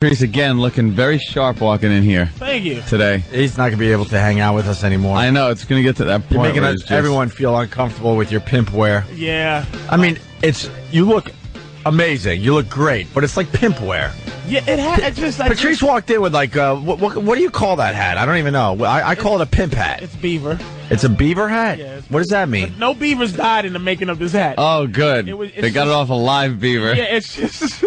Patrice again looking very sharp walking in here. Thank you. Today. He's not going to be able to hang out with us anymore. I know, it's going to get to that point. You're making everyone feel uncomfortable with your pimp wear. Yeah. I mean, you look amazing. You look great, but it's like pimp wear. Yeah, it's just like... Patrice walked in with like, what do you call that hat? I don't even know. I call it a pimp hat. It's beaver. It's a beaver hat? Yeah, what does that mean? No beavers died in the making of this hat. Oh, good. They got it off a live beaver. Yeah, it's just...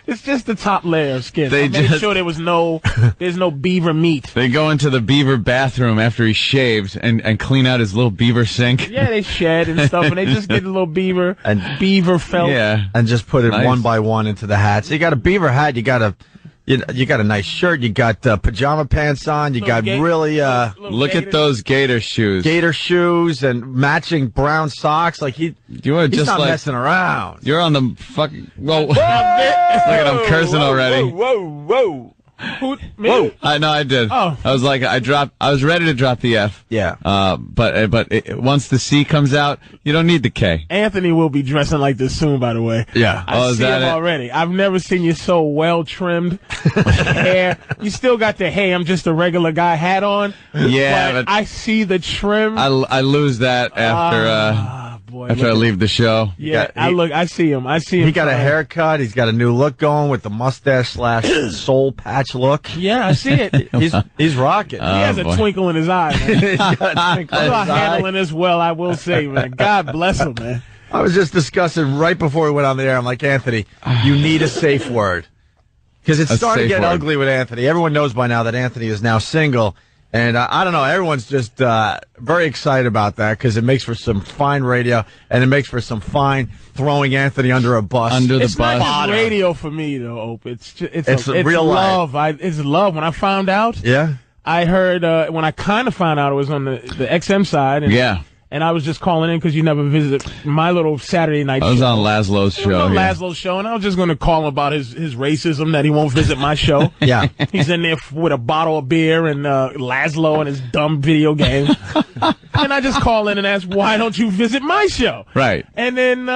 It's just the top layer of skin. They made sure there's no beaver meat. They go into the beaver bathroom after he shaves and clean out his little beaver sink. Yeah, they shed and stuff, and they just get a little beaver and beaver felt. Yeah, and just put it one by one into the hat. So you got a beaver hat. You got a nice shirt. You got pajama pants on. You got really look at those gator shoes. Gator shoes and matching brown socks. Like he's not messing around. You're on the fucking. Whoa! Look at him cursing already. Whoa! Who, me? Whoa! I did. Oh. I was like, I was ready to drop the F. Yeah. But once the C comes out, you don't need the K. Anthony will be dressing like this soon, by the way. Yeah. I see him already. I've never seen you so well trimmed. Hair. You still got the "Hey, I'm just a regular guy" hat on. Yeah, but I see the trim. I lose that after. Boy, after I leave the show. Yeah, I see him. He got a haircut. He's got a new look going with the mustache / soul patch look. Yeah, I see it. He's rocking. He has a twinkle in his eye, man. He's got a twinkle in his eye. Handling this well, I will say, man. God bless him, man. I was just discussing right before we went on the air. I'm like, Anthony, you need a safe word. Because it's starting to get ugly with Anthony. Everyone knows by now that Anthony is now single. And I don't know, everyone's just very excited about that because it makes for some fine radio and it makes for some fine throwing Anthony under a bus. It's not just radio for me, though, Ope. It's real love. life. It's love. When I found out, I heard when I kind of found out it was on the XM side. And, and I was just calling in because you never visit my little Saturday night show. I was on Laszlo's show. Laszlo's show, and I was just going to call him about his racism that he won't visit my show. Yeah. He's in there with a bottle of beer and Laszlo and his dumb video game. And I just call in and ask, why don't you visit my show? Right. And then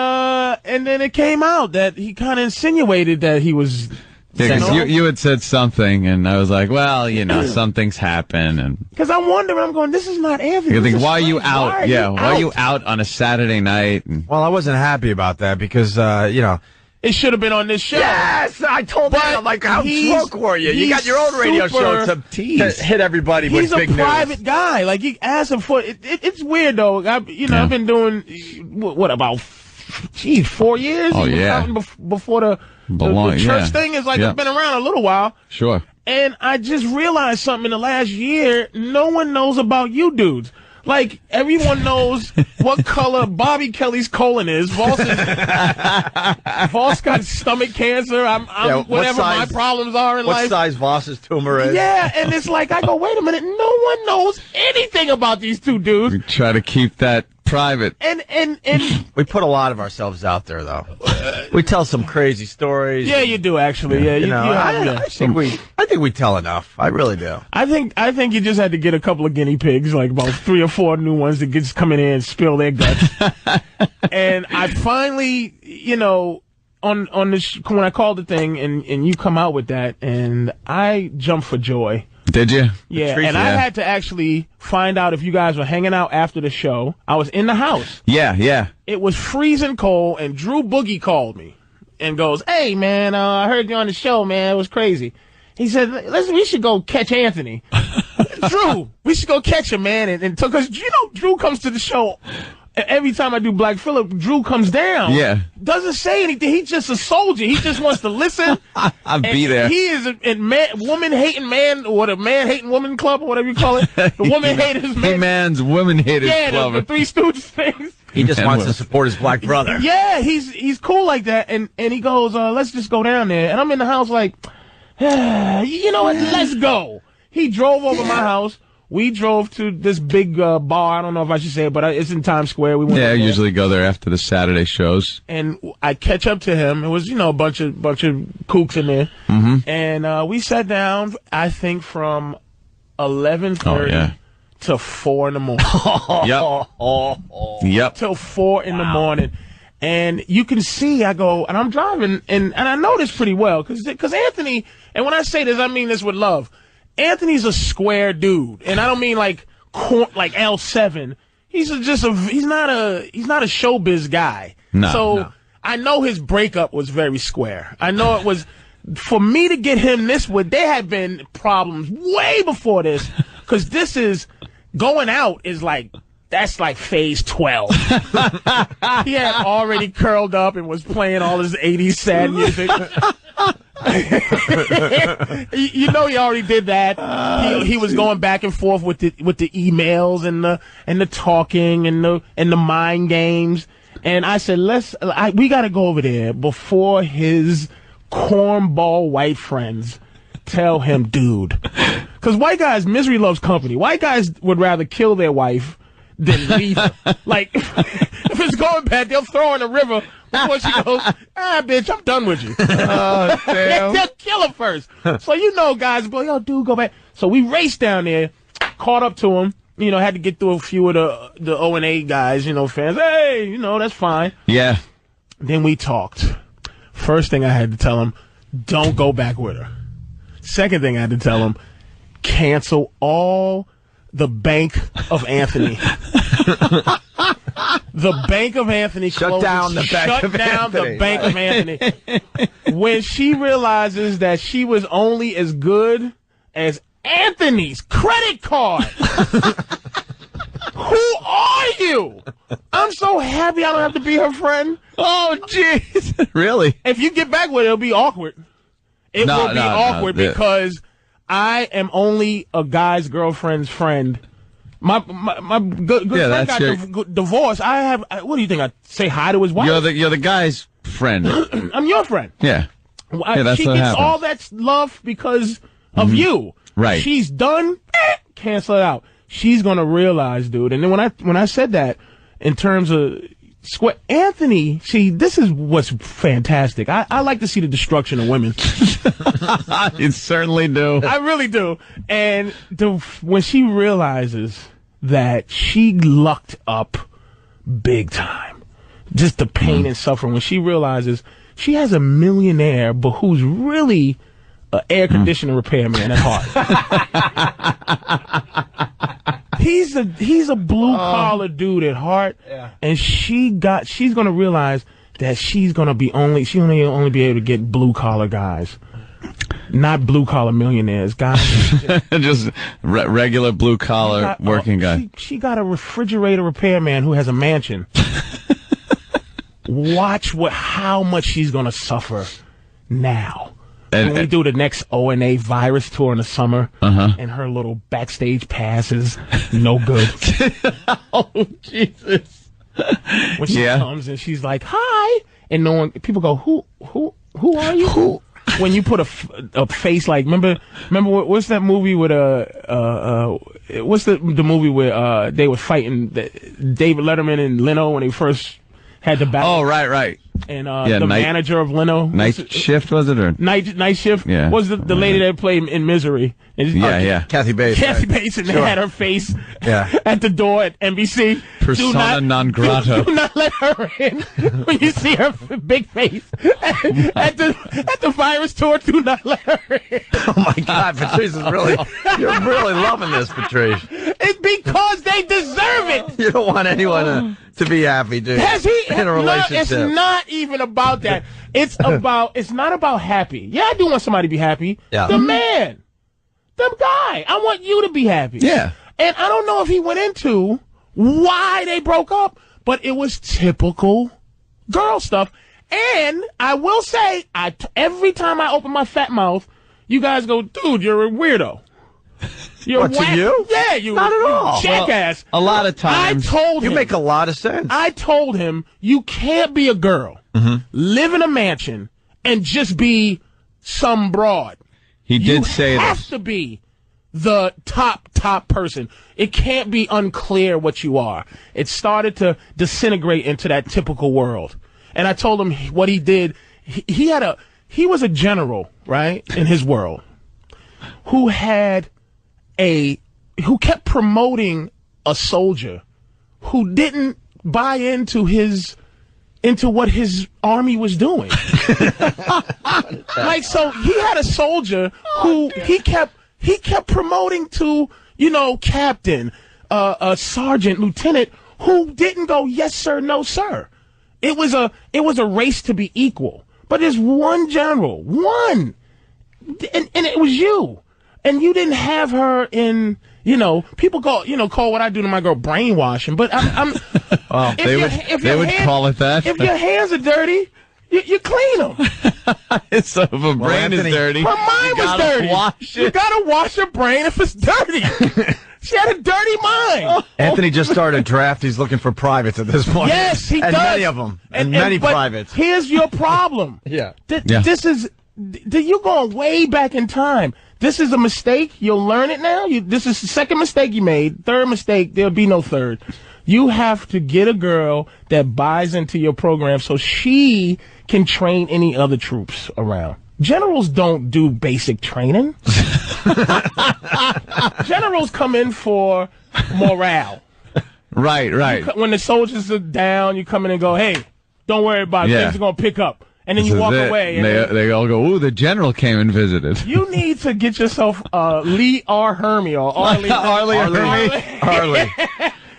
it came out that he kind of insinuated that he was... Yeah, because you had said something, and I was like, well, something's happened. And because I'm wondering, I'm going, this is not Anthony. You think, why are you out? Why are you out on a Saturday night? Well, I wasn't happy about that because, it should have been on this show. Yes, I told him. I'm like, how drunk were you? You got your own radio show to hit everyby with big news. He's a private guy. Like, he asked him for it. It's weird, though. I've been doing, about 4 years? Oh, yeah. Before the church thing is like, it's been around a little while. Sure. And I just realized something in the last year. No one knows about you dudes. Like, everyone knows what color Bobby Kelly's colon is. Voss got stomach cancer. I'm whatever my problems are in life. What size Voss's tumor is. Yeah, and it's like, I go, wait a minute. No one knows anything about these two dudes. We try to keep that private. And we put a lot of ourselves out there, though. We tell some crazy stories. Yeah, you do, actually. Yeah, I think we tell enough. I really do. I think you just had to get a couple of guinea pigs, like about 3 or 4 new ones that just come in here and spill their guts. And I finally, on when I called the thing and you come out with that, and I jumped for joy. Did you? Yeah, and I had to actually find out if you guys were hanging out after the show. I was in the house. Yeah. It was freezing cold, and Drew Boogie called me and goes, "Hey, man, I heard you on the show, man. It was crazy." He said, we should go catch Anthony. Drew, we should go catch him, man. And because, Drew comes to the show. Every time I do Black Phillip, Drew comes down. Yeah. Doesn't say anything. He's just a soldier. He just wants to listen. I'll be there. He is a woman-hating man, or the man-hating woman club, or whatever you call it. The woman-haters man. Hey, man's woman-haters club. Yeah, the Three Stooges things. He just wants to support his black brother. Yeah, he's cool like that. And he goes, let's just go down there. And I'm in the house like, you know what, let's go. He drove over my house. We drove to this big bar. I don't know if I should say it, but it's in Times Square. We went I usually go there after the Saturday shows. And I catch up to him. It was, a bunch of kooks in there. Mm-hmm. And we sat down, I think, from 11:30 to 4 in the morning. Yep. Till 4 in the morning. And you can see, I go, and I'm driving, and I know this pretty well, because Anthony, and when I say this, I mean this with love. Anthony's a square dude, and I don't mean like L7. He's not a showbiz guy. No. I know his breakup was very square. I know it was, for me to get him this way, there had been problems way before this, because this is, going out is like, that's like phase 12. He had already curled up and was playing all his 80s sad music. You know he already did that. He was going back and forth with the emails and the talking and the mind games. And I said, we got to go over there before his cornball white friends tell him, dude. Because white guys, misery loves company. White guys would rather kill their wife than leave her. Like, if it's going bad, they'll throw her in the river before she goes, bitch, I'm done with you. Damn. They'll kill her first. So you know guys go, yo, dude, go back. So we raced down there, caught up to him, had to get through a few of the O&A guys, fans. Hey, that's fine. Yeah. Then we talked. First thing I had to tell him, don't go back with her. Second thing I had to tell him, cancel all the Bank of Anthony. The Bank of Anthony Shut down the Bank of Anthony. When she realizes that she was only as good as Anthony's credit card. Who are you? I'm so happy I don't have to be her friend. Oh, jeez. Really? If you get back with it, it'll be awkward. It will be awkward because I am only a guy's girlfriend's friend. My good friend got divorced. What do you think? I say hi to his wife? You're the guy's friend. I'm your friend. Yeah. That's she what gets happens. all that love because of you. Right. She's done. Cancel it out. She's gonna realize, dude. And then when I said that in terms of Anthony, see, this is what's fantastic. I like to see the destruction of women. You certainly do. I really do. And when she realizes that she lucked up big time, just the pain and suffering, when she realizes she has a millionaire, but who's really an air conditioner repairman at heart. He's a blue collar dude at heart, and she's gonna realize that she's only be able to get blue collar guys, not blue collar millionaires, guys. Just regular blue collar working guy. She got a refrigerator repairman who has a mansion. Watch how much she's gonna suffer now. When we do the next O&A virus tour in the summer, and her little backstage pass is no good. Oh, Jesus. When she comes and she's like, hi, and people go, who are you? Who? When you put a face like, remember what's that movie with what's the movie where they were fighting David Letterman and Leno when they first had the battle? Oh, right. And the manager of Leno. Night Shift, was it? Or Night Shift? Yeah. Was the lady that played in Misery. Yeah. Kathy Bates. Kathy Bates, and they had her face at the door at NBC. Persona non grata. Do not let her in. When you see her big face at the virus tour, do not let her in. Oh, my God. Patrice is you're really loving this, Patrice. It's because they deserve it. You don't want anyone to be happy, do you? In a relationship. No, it's not even about that. It's not about happy. Yeah, I do want somebody to be happy. Yeah. The man. The guy. I want you to be happy. Yeah. And I don't know if he went into why they broke up, but it was typical girl stuff. And I will say, every time I open my fat mouth, you guys go, dude, you're a weirdo. You're to you? Yeah, you not at all. Jackass. Well, a lot of times. I told him. You make a lot of sense. I told him, you can't be a girl, live in a mansion, and just be some broad. He did say You this. have to be the top person. It can't be unclear what you are. It started to disintegrate into that typical world. And I told him what he did. He was a general, right, in his world, who kept promoting a soldier who didn't buy into his into what his army was doing. Like, so he had a soldier who he kept promoting to, captain, sergeant, lieutenant, who didn't go, yes, sir, no, sir. It was a race to be equal. But there's one general, one. And it was you. And you didn't have her in, people call what I do to my girl brainwashing. But I'm well, they would call it that. If your hands are dirty, you clean them. So if a brain is dirty, her mind was dirty. You gotta wash your brain if it's dirty. She had a dirty mind. Anthony just started a draft. He's looking for privates at this point. Yes, he does. And many of them. And many privates. Here's your problem. Yeah. This is, you're going way back in time. This is a mistake. You'll learn it now. This is the second mistake you made. Third mistake, there'll be no third. You have to get a girl that buys into your program so she can train any other troops around. Generals don't do basic training. Generals come in for morale. Right. When the soldiers are down, you come in and go, hey, don't worry about it. Things are going to pick up. And then you walk away. And they all go, ooh, the general came and visited. You need to get yourself Lee R. Hermie or Arlie. Arlie.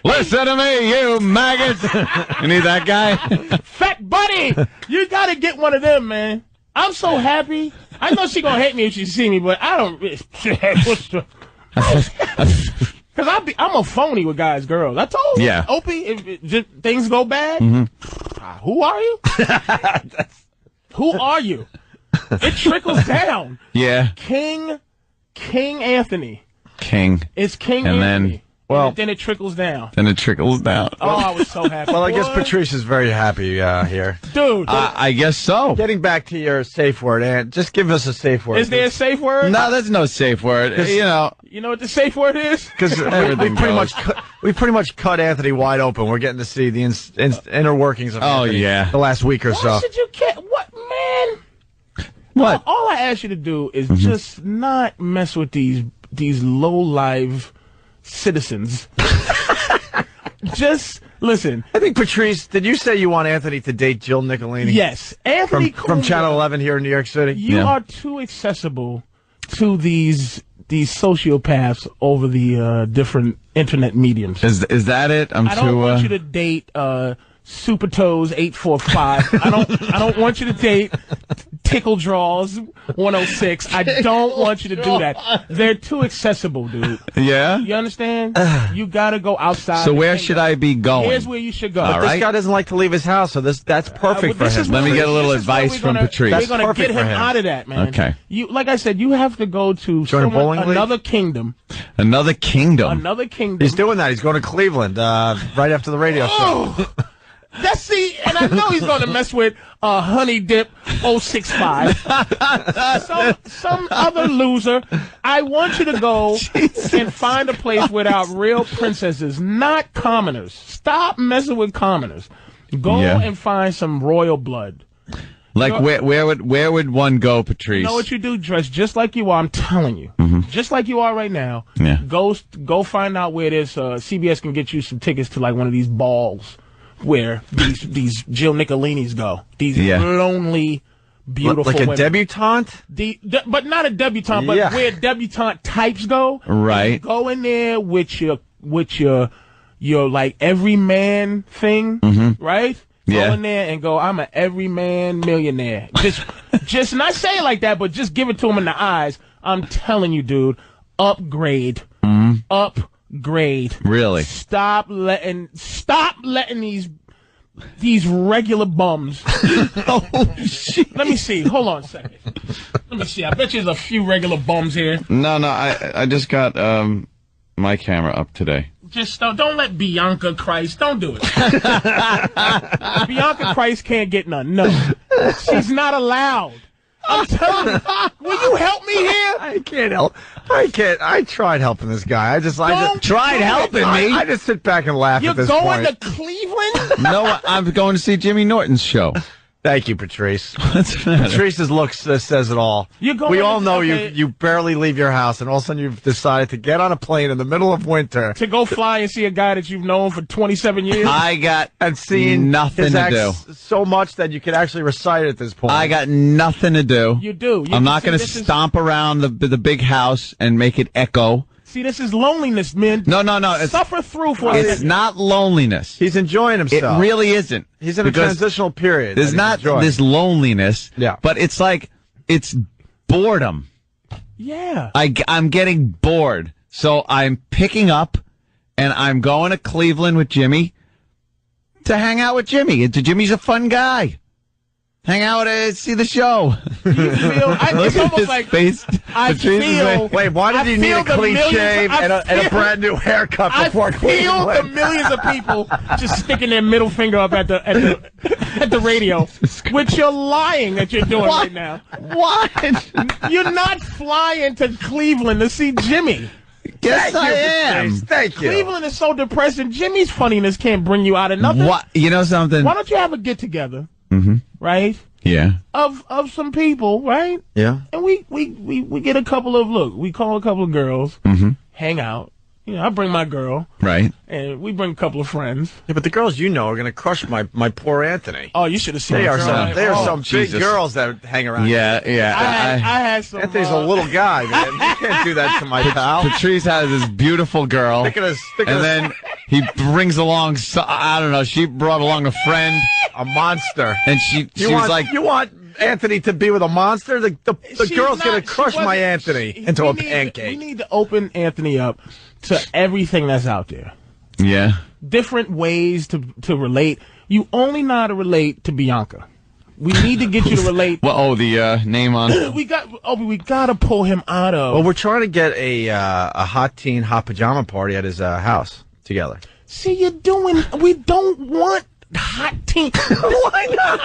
Listen to me, you maggots. You need that guy? Fat buddy. You got to get one of them, man. I'm so happy. I know she going to hate me if she see me, but I don't. Because I'm a phony with guys, girls. I told you. Yeah. Opie, if things go bad, who are you? Who are you? It trickles down. Yeah. King Anthony. It's King and Anthony. And then it trickles down. Oh, I was so happy. Well, I guess Patrice is very happy here. Dude. I guess so. Getting back to your safe word, and just give us a safe word. Is there a safe word? No, there's no safe word. You know what the safe word is? Because we pretty much cut Anthony wide open. We're getting to see the inner workings of Anthony the last week or so. Why should you what, man? What? All I ask you to do is just not mess with these low-life citizens. Just listen. I think, Patrice, did you say you want Anthony to date Jill Nicolini? Yes. Anthony from Channel 11 here in New York City? You are too accessible to these sociopaths over the different internet mediums. Is that it? I don't want you to date Super Toes 845. I don't want you to date Tickle Draws 106. I don't want you to do that. They're too accessible, dude. Yeah? You understand? You gotta go outside. So where should I be going? Here's where you should go. But this guy doesn't like to leave his house, so that's perfect for him. Let me get a little advice from Patrice. We're gonna get him out of that, man. Okay. Like I said, you have to go to another kingdom. Another kingdom. He's doing that. He's going to Cleveland right after the radio show. And I know he's going to mess with Honey Dip 065. some other loser. I want you to go and find a place without real princesses, not commoners. Stop messing with commoners. Go and find some royal blood. Like where would one go, Patrice? You know what you do? Dress just like you are. I'm telling you, just like you are right now. Yeah. Go find out where this CBS can get you some tickets to like one of these balls where these Jill Nicolinis go. These lonely, beautiful like a women. debutante? But not a debutante, but where debutante types go. Right. Go in there with your like everyman thing, right? Go in there and go, I'm an everyman millionaire. Just not say it like that, but just give it to him in the eyes. I'm telling you, dude, upgrade. Upgrade. Really? Stop letting these regular bums. Oh, shit. Let me see. Hold on a second. Let me see. I bet you there's a few regular bums here. No, I just got my camera up today. Just don't let Bianca Christ. Don't do it. Bianca Christ can't get none. No. She's not allowed. I'm telling you. Will you help me here? I can't help. I tried helping this guy. I just tried helping me. I just sit back and laugh at this point. point. You're going to Cleveland? No, I'm going to see Jimmy Norton's show. Thank you, Patrice. What's the matter? Patrice's looks says it all. We all know you barely leave your house, and all of a sudden you've decided to get on a plane in the middle of winter to go fly and see a guy that you've known for 27 years. I got and seeing nothing his to ex do. So much that you could actually recite it at this point. I got nothing to do. You do. I'm not going to stomp around the big house and make it echo. See, this is loneliness, man. No. Suffer through for It's not loneliness. He's enjoying himself. It really isn't. He's in a transitional period. There's not this loneliness. Yeah. But it's like, it's boredom. Yeah. I'm getting bored. So I'm picking up and I'm going to Cleveland with Jimmy to hang out with Jimmy. Jimmy's a fun guy. Hang out and see the show. You feel, it's almost like I feel. Wait, why did he need a clean shave and a brand new haircut before Cleveland? I feel the millions of people just sticking their middle finger up at the radio, which you're lying that you're doing right now. What? You're not flying to Cleveland to see Jimmy. Yes, I am. Thank you. Cleveland is so depressing. Jimmy's funniness can't bring you out of nothing. What? You know something? Why don't you have a get together? Mm-hmm. Right? Yeah. Of some people, right? Yeah. And we get a couple of we call a couple of girls, hang out. You know, I bring my girl. Right. And we bring a couple of friends. Yeah, but the girls you know are going to crush my poor Anthony. Oh, you should have seen They are some big Jesus. girls that hang around. Yeah. I had some. Anthony's a little guy, man. You can't do that to my pal. Patrice has this beautiful girl. Then he brings along, I don't know, she brought along a friend. A monster. And she was like... You want Anthony to be with a monster? The girl's going to crush my Anthony into a pancake. We need to open Anthony up to everything that's out there. Yeah. Different ways to relate. You only know how to relate to Bianca. We need to get you to relate. Well, the name on... we got to pull him out of... Well, we're trying to get a hot teen, hot pajama party at his house together. See, we don't want hot teen. Why not?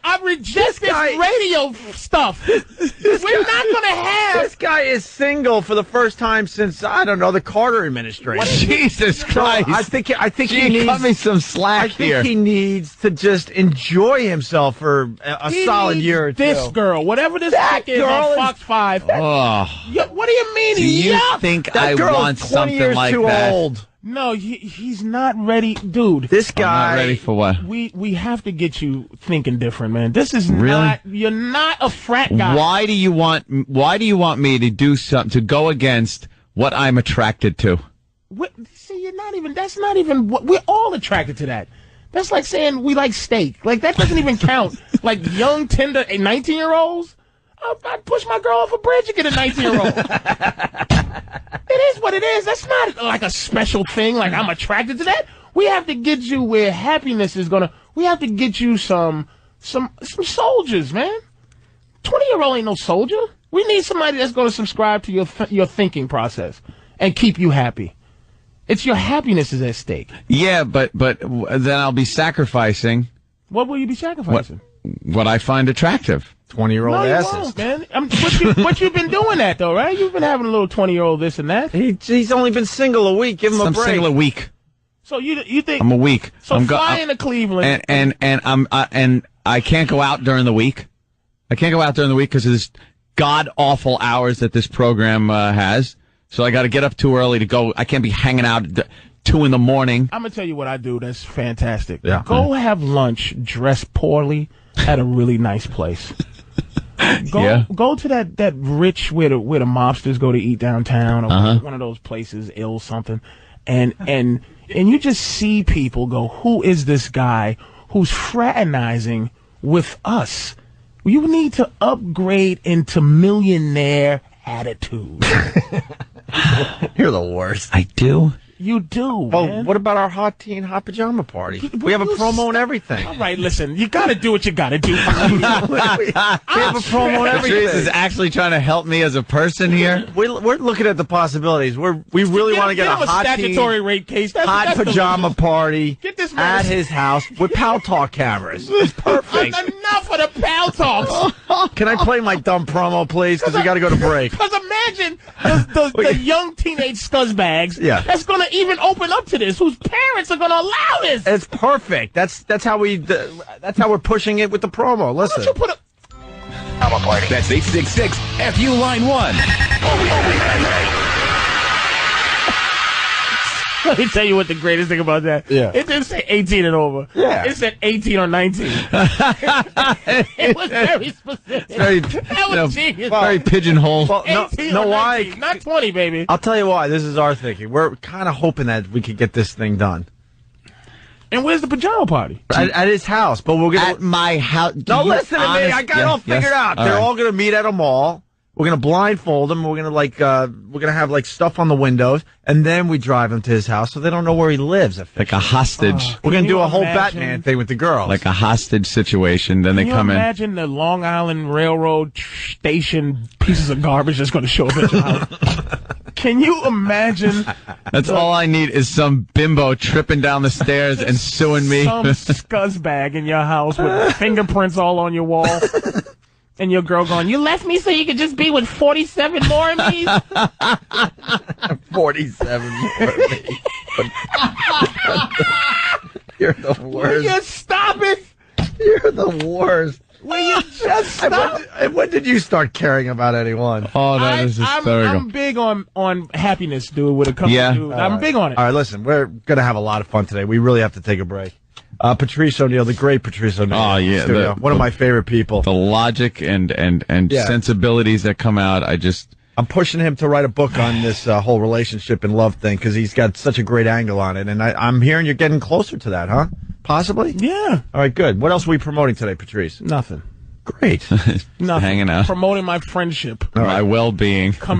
I reject this radio stuff. We're not gonna have. This guy is single for the first time since, I don't know, the Carter administration. What? Jesus Christ. I think he needs... cut me some slack here. I think he needs to just enjoy himself for a solid year or two. This girl, whatever this chick is on Fox 5. Oh. What do you mean? Do you think I want something like that? That girl's 20 years too old. No, he's not ready, dude. This guy. I'm not ready for what? We have to get you thinking different, man. This is not. You're not a frat guy. Why do you want me to do something to go against what I'm attracted to? See, you're not even. That's not even. We're all attracted to that. That's like saying we like steak. Like that doesn't even count. Like young, tender, 19-year-olds. I'd push my girl off a bridge to get a 19-year-old. It is what it is. That's not like a special thing. Like I'm attracted to that. We have to get you where happiness is gonna. We have to get you some soldiers, man. 20-year-old ain't no soldier. We need somebody that's gonna subscribe to your thinking process and keep you happy. It's your happiness is at stake. Yeah, but then I'll be sacrificing. What will you be sacrificing? What I find attractive. 20-year-old asses. No, you won't, man. But you've been doing that, though, right? You've been having a little 20-year-old this and that. He's only been single a week. Give him a break. I'm single a week. So you think I'm a week? So flying to Cleveland and I can't go out during the week. I can't go out during the week because of this god awful hours that this program has. So I got to get up too early to go. I can't be hanging out at 2 in the morning. I'm gonna tell you what I do. That's fantastic. Yeah. Go have lunch, dress poorly at a really nice place. Go to that rich where the mobsters go to eat downtown, or one of those places, ill something, and you just see people go, who is this guy who's fraternizing with us? You need to upgrade into millionaire attitude. You're the worst. I do. You do, Well, man. what about our hot teen, hot pajama party? We have a promo and everything. All right, listen, you got to do what you got to do. we have a promo and everything. Patrice is actually trying to help me as a person here. We're looking at the possibilities. We really want to get a hot statutory rape case. Hot pajama party Get this man at his house with Pal Talk cameras. It's perfect. Enough of the pal talks. Can I play my dumb promo, please? Because we got to go to break. Because a man imagine the young teenage scuzzbags that's going to even open up to this, whose parents are going to allow this. It's perfect. That's how we're pushing it with the promo. Listen. Why don't you put a... That's 866 FU Line 1. Let me tell you what the greatest thing about that. Yeah. It didn't say 18 and over. Yeah. It said 18 or 19. It was very specific. That was genius. Very pigeonholed. Well, 18 or 19, not 20, baby. I'll tell you why. This is our thinking. We're kind of hoping that we could get this thing done. And where's the pajama party? At his house, but we're gonna At my house. No, listen to me. I got it all figured out. They're all gonna meet at a mall. We're gonna blindfold them. We're gonna have like stuff on the windows, and then we drive him to his house so they don't know where he lives. Like a hostage. We're gonna do a whole Batman thing with the girls. Like a hostage situation. Then they come in. Can you imagine the Long Island Railroad station pieces of garbage that's gonna show up at your house? Can you imagine? That's all I need is some bimbo tripping down the stairs and suing me. Some scuzzbag in your house with fingerprints all on your wall. And your girl going, you left me so you could just be with 47 more of me? 47 more of me. You're the worst. Will you stop it? You're the worst. Will you just stop? When did you start caring about anyone? Oh, that is hysterical. I'm big on happiness, dude, with a couple of dudes. I'm big on it. All right, listen, we're going to have a lot of fun today. We really have to take a break. Patrice O'Neill, the great Patrice O'Neill. Oh, yeah. One of my favorite people. The logic and sensibilities that come out, I'm pushing him to write a book on this whole relationship and love thing because he's got such a great angle on it. And I'm hearing you're getting closer to that, huh? Possibly? Yeah. All right, good. What else are we promoting today, Patrice? Nothing. Great. Nothing. Hanging out. Promoting my friendship. My well-being. Coming